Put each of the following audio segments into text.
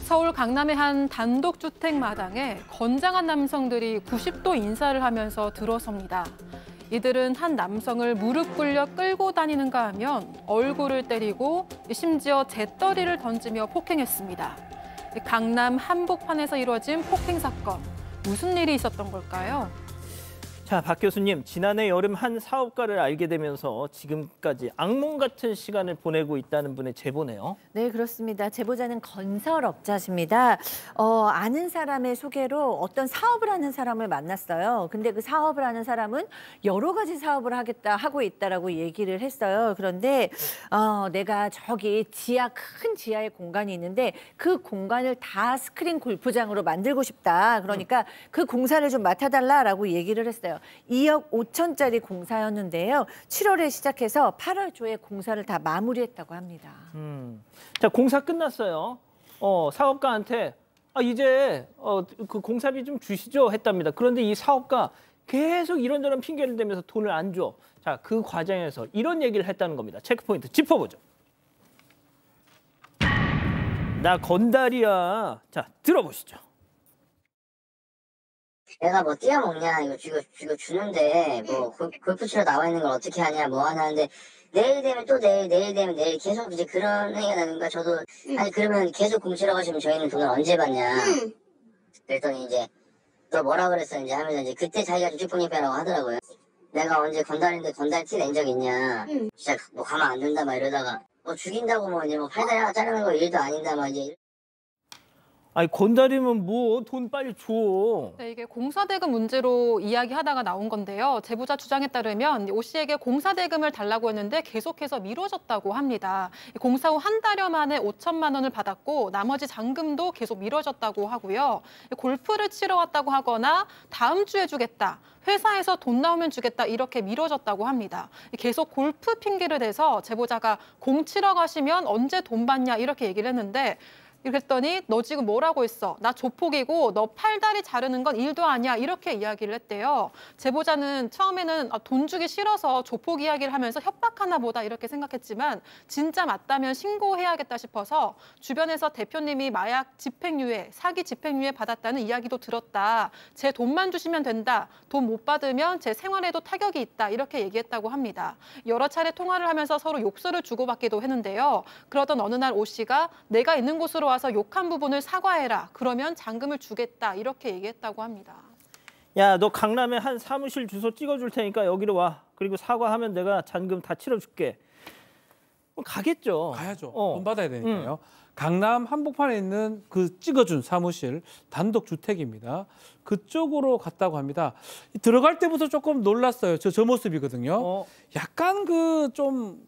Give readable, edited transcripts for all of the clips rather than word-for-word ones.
서울 강남의 한 단독주택 마당에 건장한 남성들이 90도 인사를 하면서 들어섭니다. 이들은 한 남성을 무릎 꿇려 끌고 다니는가 하면 얼굴을 때리고 심지어 재떨이를 던지며 폭행했습니다. 강남 한복판에서 이루어진 폭행 사건, 무슨 일이 있었던 걸까요? 자, 박 교수님, 지난해 여름 한 사업가를 알게 되면서 지금까지 악몽 같은 시간을 보내고 있다는 분의 제보네요. 네, 그렇습니다. 제보자는 건설업자십니다. 아는 사람의 소개로 어떤 사업을 하는 사람을 만났어요. 근데 그 사업을 하는 사람은 여러 가지 사업을 하고 있다라고 얘기를 했어요. 그런데 내가 저기 큰 지하에 공간이 있는데 그 공간을 다 스크린 골프장으로 만들고 싶다. 그러니까 그 공사를 좀 맡아달라라고 얘기를 했어요. 2억 5천짜리 공사였는데요. 7월에 시작해서 8월 초에 공사를 다 마무리했다고 합니다. 자, 공사 끝났어요. 사업가한테 이제 그 공사비 좀 주시죠 했답니다. 그런데 이 사업가 계속 이런저런 핑계를 대면서 돈을 안 줘. 자, 그 과정에서 이런 얘기를 했다는 겁니다. 체크포인트 짚어보죠. 나 건달이야. 자, 들어보시죠. 내가 뭐 뛰어먹냐 이거 주는데 뭐 골프 치러 나와 있는 걸 어떻게 하냐 뭐 하는데 내일 되면 또 내일 되면 내일 계속 이제 그런 얘기가 나니까 저도 아니 그러면 계속 공치러 가시면 저희는 돈을 언제 받냐 그랬더니 이제 너 뭐라 그랬어 이제 하면서 이제 그때 자기가 주식폭력 빼라고 하더라고요. 내가 언제 건달인데 건달 티 낸 적 있냐 진짜 뭐 가만 안 둔다 막 이러다가 뭐 죽인다고 뭐 이제 뭐 팔다리 하나 자르는 거 일도 아닌다 막 이제 아니 건달이면 뭐 돈 빨리 줘. 네, 이게 공사대금 문제로 이야기하다가 나온 건데요. 제보자 주장에 따르면 오 씨에게 공사대금을 달라고 했는데 계속해서 미뤄졌다고 합니다. 공사 후 한 달여 만에 5천만 원을 받았고 나머지 잔금도 계속 미뤄졌다고 하고요. 골프를 치러 왔다고 하거나 다음 주에 주겠다. 회사에서 돈 나오면 주겠다 이렇게 미뤄졌다고 합니다. 계속 골프 핑계를 대서 제보자가 공 치러 가시면 언제 돈 받냐 이렇게 얘기를 했는데 그랬더니 너 지금 뭐라고 했어? 나 조폭이고 너 팔다리 자르는 건 일도 아니야. 이렇게 이야기를 했대요. 제보자는 처음에는 돈 주기 싫어서 조폭 이야기를 하면서 협박하나 보다 이렇게 생각했지만 진짜 맞다면 신고해야겠다 싶어서 주변에서 대표님이 마약 집행유예, 사기 집행유예 받았다는 이야기도 들었다. 제 돈만 주시면 된다. 돈 못 받으면 제 생활에도 타격이 있다. 이렇게 얘기했다고 합니다. 여러 차례 통화를 하면서 서로 욕설을 주고받기도 했는데요. 그러던 어느 날 오 씨가 내가 있는 곳으로 와서 욕한 부분을 사과해라. 그러면 잔금을 주겠다. 이렇게 얘기했다고 합니다. 야, 너 강남에 한 사무실 주소 찍어줄 테니까 여기로 와. 그리고 사과하면 내가 잔금 다 치러줄게. 가겠죠. 가야죠. 돈 받아야 되니까요. 강남 한복판에 있는 그 찍어준 사무실 단독 주택입니다. 그쪽으로 갔다고 합니다. 들어갈 때부터 조금 놀랐어요. 저 모습이거든요. 약간 그 좀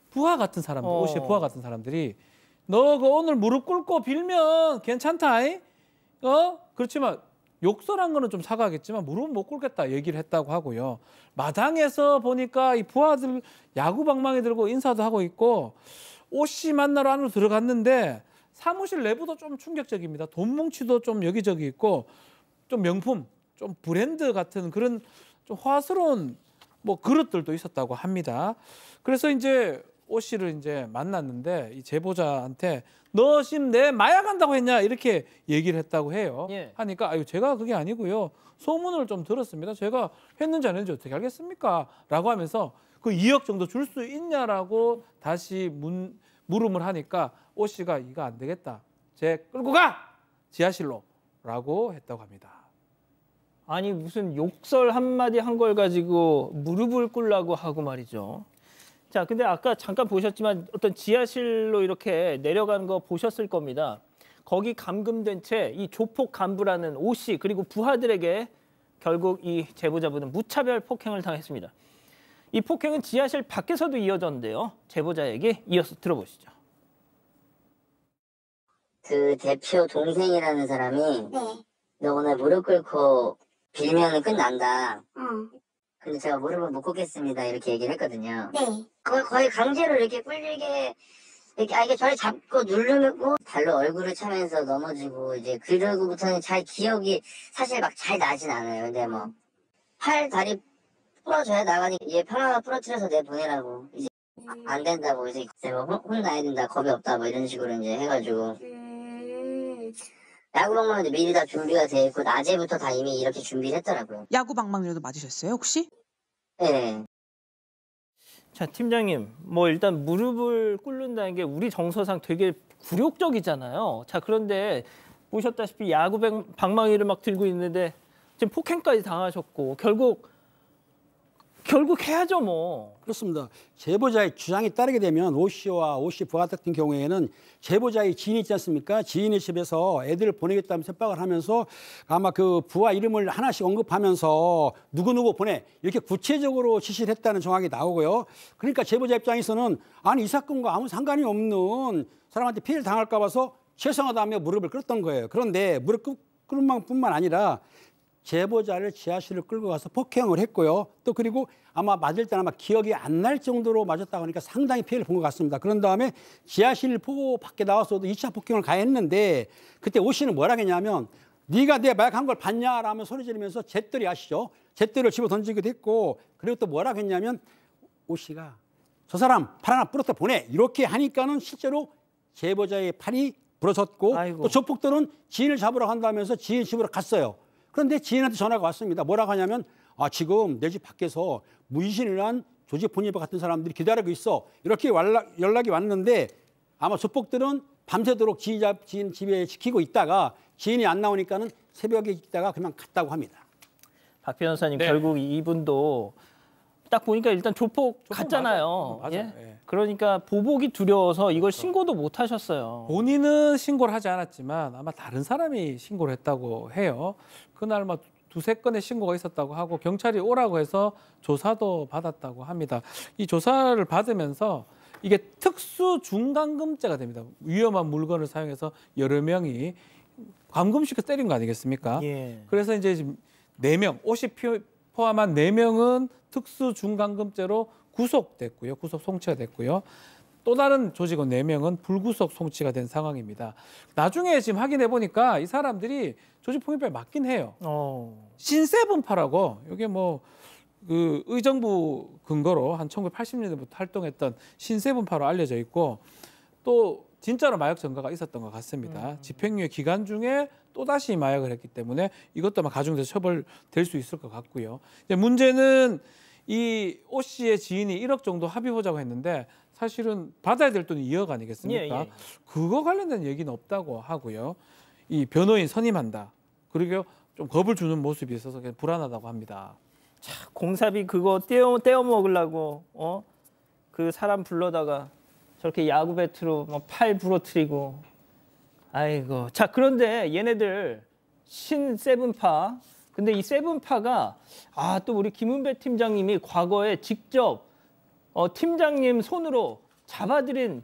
부하 같은 사람들, 옷이 부하 같은 사람들이 너 그 오늘 무릎 꿇고 빌면 괜찮다. 그렇지만 욕설한 거는 좀 사과하겠지만 무릎은 못 꿇겠다 얘기를 했다고 하고요. 마당에서 보니까 이 부하들 야구 방망이 들고 인사도 하고 있고 옷이 만나러 안으로 들어갔는데 사무실 내부도 좀 충격적입니다. 돈 뭉치도 좀 여기저기 있고 좀 명품, 좀 브랜드 같은 그런 좀 화스러운 뭐 그릇들도 있었다고 합니다. 그래서 이제 오 씨를 이제 만났는데 이 제보자한테 너 지금 내 마약한다고 했냐 이렇게 얘기를 했다고 해요. 예. 하니까 아유 제가 그게 아니고요. 소문을 좀 들었습니다. 제가 했는지 안 했는지 어떻게 알겠습니까? 라고 하면서 그 2억 정도 줄 수 있냐라고 다시 물음을 하니까 오 씨가 이거 안 되겠다. 쟤 끌고 가! 지하실로 라고 했다고 합니다. 아니 무슨 욕설 한마디 한 걸 가지고 무릎을 꿇라고 하고 말이죠. 자, 근데 아까 잠깐 보셨지만 어떤 지하실로 이렇게 내려가는 거 보셨을 겁니다. 거기 감금된 채 이 조폭 간부라는 오 씨 그리고 부하들에게 결국 이 제보자분은 무차별 폭행을 당했습니다. 이 폭행은 지하실 밖에서도 이어졌는데요. 제보자 얘기 이어서 들어보시죠. 그 대표 동생이라는 사람이 너 오늘 무릎 꿇고 빌면은 끝난다. 근데 제가 무릎을 못 꿇겠습니다. 이렇게 얘기를 했거든요. 거의 강제로 이렇게 꿀리게 이게 저를 잡고 누르고 발로 얼굴을 차면서 넘어지고 이제 그러고부터는 잘 기억이 사실 막 잘 나진 않아요. 근데 뭐 팔 다리 부러져야 나가니 얘 팔 하나 부러뜨려서 내보내라고 이제 안 된다고 이제 뭐 혼나야 된다 겁이 없다 뭐 이런 식으로 이제 해가지고 야구 방망이도 미리 다 준비가 돼 있고 낮에부터 다 이미 이렇게 준비를 했더라고요. 야구 방망이라도 맞으셨어요, 혹시? 네. 자, 팀장님, 뭐 일단 무릎을 꿇는다는 게 우리 정서상 되게 굴욕적이잖아요. 자, 그런데 보셨다시피 야구 방망이를 막 들고 있는데 지금 폭행까지 당하셨고 결국 해야죠, 뭐. 그렇습니다. 제보자의 주장에 따르게 되면 오 씨와 오 씨 부하 같은 경우에는 제보자의 지인이 있지 않습니까? 지인의 집에서 애들을 보내겠다면 협박을 하면서 아마 그 부하 이름을 하나씩 언급하면서 누구누구 보내 이렇게 구체적으로 지시를 했다는 정황이 나오고요. 그러니까 제보자 입장에서는 아니 이 사건과 아무 상관이 없는 사람한테 피해를 당할까 봐서 죄송하다며 무릎을 꿇었던 거예요. 그런데 무릎 꿇은 뿐만 아니라 제보자를 지하실로 끌고 가서 폭행을 했고요. 또 그리고 아마 맞을 때는 아마 기억이 안 날 정도로 맞았다고 하니까 상당히 피해를 본 것 같습니다. 그런 다음에 지하실 보고 밖에 나와서도 2차 폭행을 가했는데 그때 오 씨는 뭐라 했냐면 네가 내 마약한 걸 봤냐라며 소리 지르면서 잿더리 아시죠? 잿더리를 집어 던지기도 했고 그리고 또 뭐라 했냐면 오 씨가 저 사람 팔 하나 부러뜨려 보내 이렇게 하니까는 실제로 제보자의 팔이 부러졌고 아이고. 또 조폭들은 지인을 잡으러 간다면서 지인 집으로 갔어요. 그런데 지인한테 전화가 왔습니다. 뭐라고 하냐면 지금 내 집 밖에서 문신을 조지 포니버 같은 사람들이 기다리고 있어. 이렇게 연락이 왔는데 아마 조폭들은 밤새도록 지인 집에 지키고 있다가 지인이 안 나오니까는 새벽에 있다가 그냥 갔다고 합니다. 박 변호사님, 네. 결국 이분도 딱 보니까 일단 조폭 같잖아요. 맞아요. 예? 예. 그러니까 보복이 두려워서 이걸 신고도 못 하셨어요. 본인은 신고를 하지 않았지만 아마 다른 사람이 신고를 했다고 해요. 그날 막 두세 건의 신고가 있었다고 하고 경찰이 오라고 해서 조사도 받았다고 합니다. 이 조사를 받으면서 이게 특수 중감금죄가 됩니다. 위험한 물건을 사용해서 여러 명이 감금시켜 때린 거 아니겠습니까? 예. 그래서 이제 지금 4명, 50 포함한 4명은 특수 중감금죄로 구속됐고요. 구속 송치가 됐고요. 또 다른 조직원 4명은 불구속 송치가 된 상황입니다. 나중에 지금 확인해 보니까 이 사람들이 조직폭력배에 맞긴 해요. 신세븐파라고 이게 뭐 그 의정부 근거로 한 1980년대부터 활동했던 신세븐파로 알려져 있고 또 진짜로 마약 전가가 있었던 것 같습니다. 집행유예 기간 중에 또다시 마약을 했기 때문에 이것도 아마 가중돼서 처벌될 수 있을 것 같고요. 이제 문제는 이 오 씨의 지인이 1억 정도 합의 보자고 했는데 사실은 받아야 될 돈이 2억 아니겠습니까? 예. 그거 관련된 얘기는 없다고 하고요. 이 변호인 선임한다. 그리고 좀 겁을 주는 모습이 있어서 그냥 불안하다고 합니다. 공사비 그거 떼어 먹으려고 그 사람 불러다가 저렇게 야구 배트로 막 팔 부러뜨리고 아이고. 자, 그런데 얘네들 신세븐파. 근데 이 세븐파가 또 우리 김은배 팀장님이 과거에 직접 팀장님 손으로 잡아들인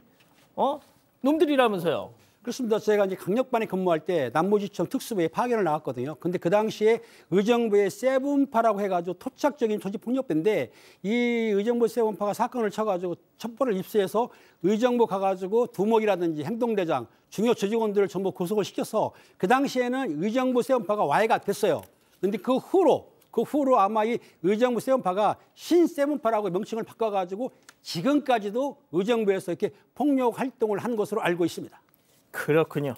놈들이라면서요. 그렇습니다. 제가 이제 강력반에 근무할 때 남부지청 특수부에 파견을 나왔거든요. 근데 그 당시에 의정부의 세븐파라고 해가지고 토착적인 조직폭력배인데 이 의정부 세븐파가 사건을 쳐가지고 첩보를 입수해서 의정부 가가지고 두목이라든지 행동대장 중요 조직원들을 전부 구속을 시켜서 그 당시에는 의정부 세븐파가 와해가 됐어요. 근데 그 후로 아마 이 의정부 세븐파가 신세븐파라고 명칭을 바꿔가지고 지금까지도 의정부에서 이렇게 폭력 활동을 한 것으로 알고 있습니다. 그렇군요.